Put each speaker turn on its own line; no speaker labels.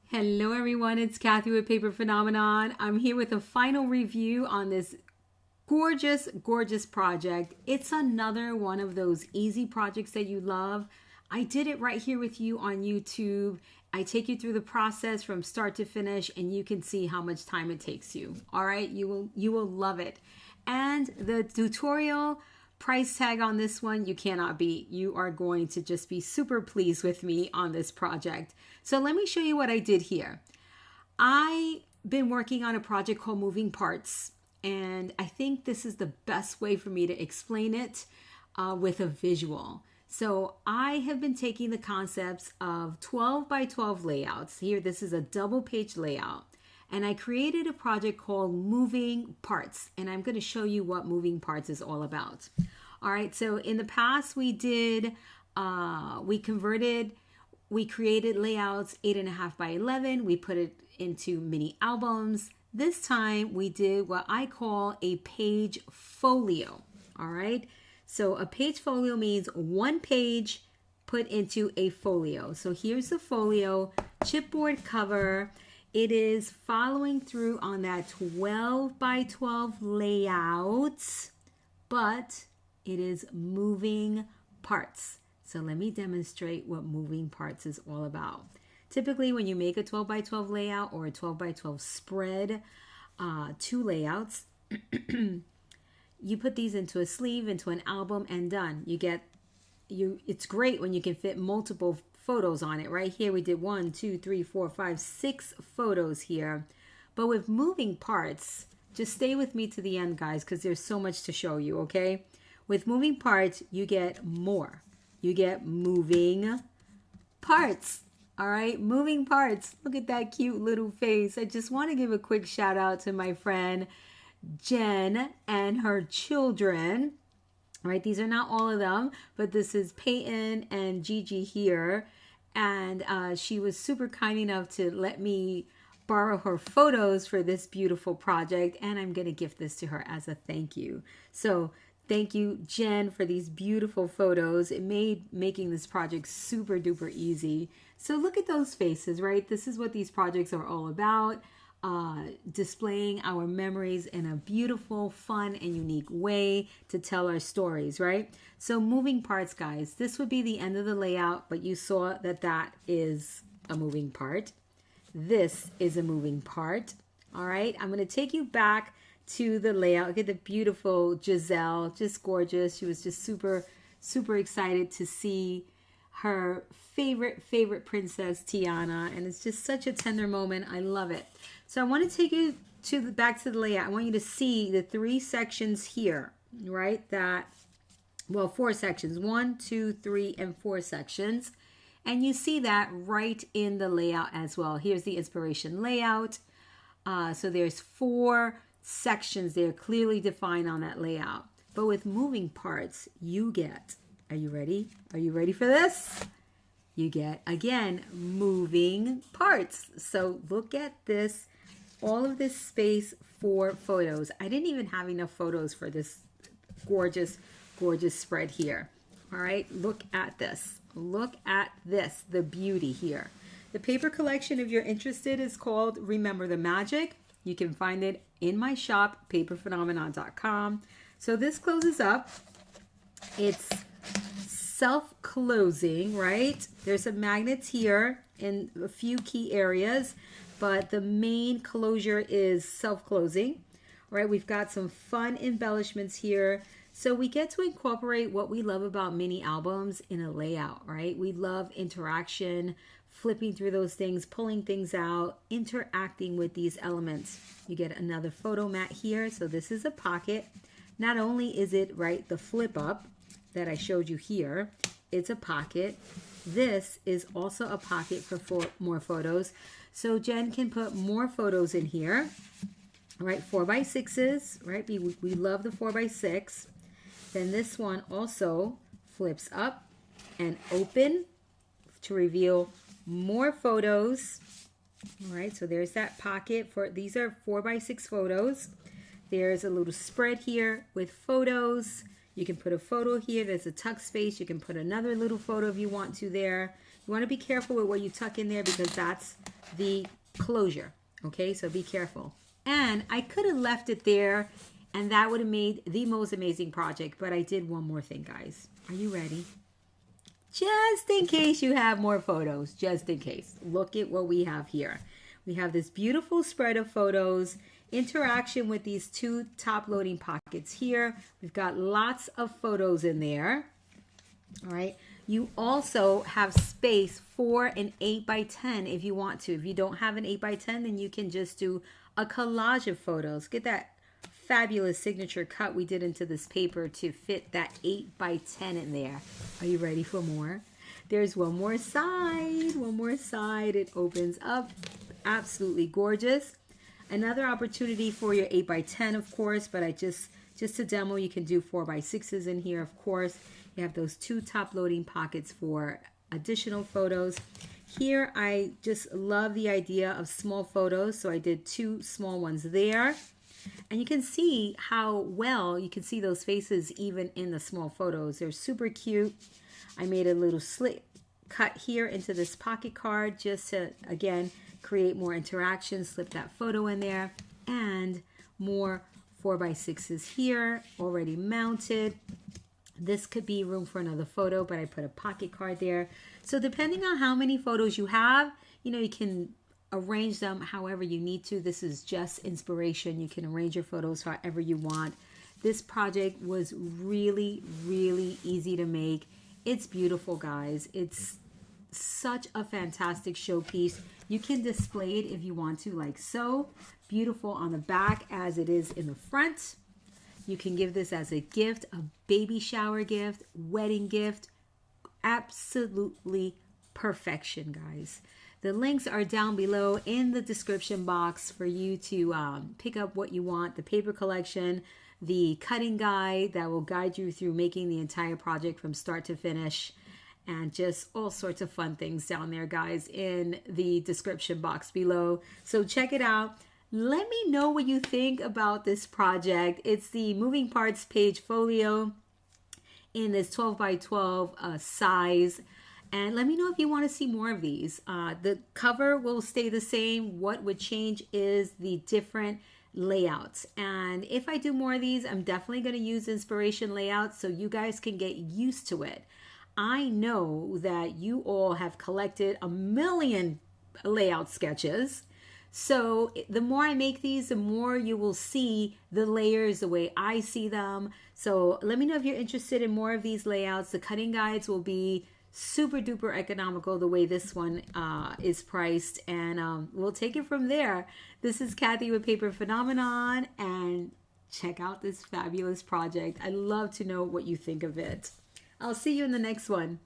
Hello everyone, it's Kathy with Paper Phenomenon. I'm here with a final review on this gorgeous project. It's another one of those easy projects that you love. I did it right here with you on YouTube. I take you through the process from start to finish and you can see how much time it takes you. All right, you will love it. And the tutorial price tag on this one you cannot beat. You are going to just be super pleased with me on this project. So let me show you what I did here. I've been working on a project called Moving Parts, and I think this is the best way for me to explain it with a visual. So I have been taking the concepts of 12 by 12 layouts. Here, this is a double page layout. And I created a project called Moving Parts, and I'm going to show you what Moving Parts is all about. All right, so in the past we created layouts 8.5 by 11. We put it into mini albums. This time we did what I call a page folio. All right, so a page folio means one page put into a folio. So here's the folio, chipboard cover. It is following through on that 12 by 12 layout, but it is moving parts. So let me demonstrate what moving parts is all about. Typically, when you make a 12 by 12 layout or a 12 by 12 spread, two layouts, you put these into a sleeve, into an album, and done. It's great when you can fit multiple photos on it. Right here we did 1, 2, 3, 4, 5, 6 photos here. But with moving parts, just stay with me to the end, guys, because there's so much to show you, okay? With moving parts, you get more. You get moving parts. All right, moving parts. Look at that cute little face. I just want to give a quick shout out to my friend Jen and her children. All right, these are not all of them, but this is Peyton and Gigi here. And she was super kind enough to let me borrow her photos for this beautiful project. And I'm going to gift this to her as a thank you. So thank you, Jen, for these beautiful photos. It made making this project super duper easy. So look at those faces, right? This is what these projects are all about. Displaying our memories in a beautiful, fun, and unique way to tell our stories, right? So moving parts, guys, this would be the end of the layout, but you saw that that is a moving part. This is a moving part. All right, I'm going to take you back to the layout. Look at the beautiful Giselle, just gorgeous. She was just super excited to see her favorite princess, Tiana, and it's just such a tender moment. I love it. So I want to take you back to the layout. I want you to see the 3 sections here, right? Well, 4 sections, 1, 2, 3, and 4 sections. And you see that right in the layout as well. Here's the inspiration layout. So there's 4 sections there clearly defined on that layout. But with moving parts, you get, are you ready? Are you ready for this? You get, again, moving parts. So look at this, all of this space for photos. I didn't even have enough photos for this gorgeous spread here. All right, look at this. Look at this, the beauty here. The paper collection, if you're interested, is called Remember the Magic. You can find it in my shop, paperphenomenon.com. So this closes up. It's self-closing, right? There's some magnets here in a few key areas, but the main closure is self-closing, right? We've got some fun embellishments here. So we get to incorporate what we love about mini albums in a layout, right? We love interaction, flipping through those things, pulling things out, interacting with these elements. You get another photo mat here. So this is a pocket. Not only is it, right, the flip up that I showed you here, it's a pocket. This is also a pocket for more photos. So Jen can put more photos in here. All right, 4x6s, right? We love the 4x6. Then this one also flips up and open to reveal more photos. All right, so there's that pocket for, these are 4x6 photos. There's a little spread here with photos. You can put a photo here. There's a tuck space. You can put another little photo if you want to there. You want to be careful with what you tuck in there because that's the closure. Okay, so be careful. And I could have left it there and that would have made the most amazing project, but I did one more thing, guys. Are you ready? Just in case you have more photos, just in case. Look at what we have here. We have this beautiful spread of photos, interaction with these two top loading pockets here. We've got lots of photos in there. All right. You also have space for an 8x10 if you want to. If you don't have an 8x10, then you can just do a collage of photos. Get that fabulous signature cut we did into this paper to fit that 8x10 in there. Are you ready for more? There's one more side. One more side. It opens up. Absolutely gorgeous. Another opportunity for your 8x10, of course, but just to demo, you can do 4x6s in here, of course. You have those two top loading pockets for additional photos. Here, I just love the idea of small photos, so I did two small ones there. And you can see how well you can see those faces even in the small photos. They're super cute. I made a little slit cut here into this pocket card just to, again, create more interaction. Slip that photo in there. And more 4x6s here, already mounted. This could be room for another photo, but I put a pocket card there. So depending on how many photos you have, you can arrange them however you need to. This is just inspiration. You can arrange your photos however you want. This project was really, really easy to make. It's beautiful, guys. It's such a fantastic showpiece. You can display it if you want to, like so. Beautiful on the back as it is in the front. You can give this as a gift, a baby shower gift, wedding gift. Absolutely perfection, guys. The links are down below in the description box for you to pick up what you want. The paper collection, the cutting guide that will guide you through making the entire project from start to finish, and just all sorts of fun things down there, guys, in the description box below. So check it out. Let me know what you think about this project. It's the Moving Parts Page Folio in this 12x12 size. And let me know if you want to see more of these. The cover will stay the same. What would change is the different layouts. And if I do more of these, I'm definitely going to use inspiration layouts so you guys can get used to it. I know that you all have collected a million layout sketches. So the more I make these, the more you will see the layers the way I see them. So let me know if you're interested in more of these layouts. The cutting guides will be super duper economical the way this one is priced. And we'll take it from there. This is Kathy with Paper Phenomenon. And check out this fabulous project. I'd love to know what you think of it. I'll see you in the next one.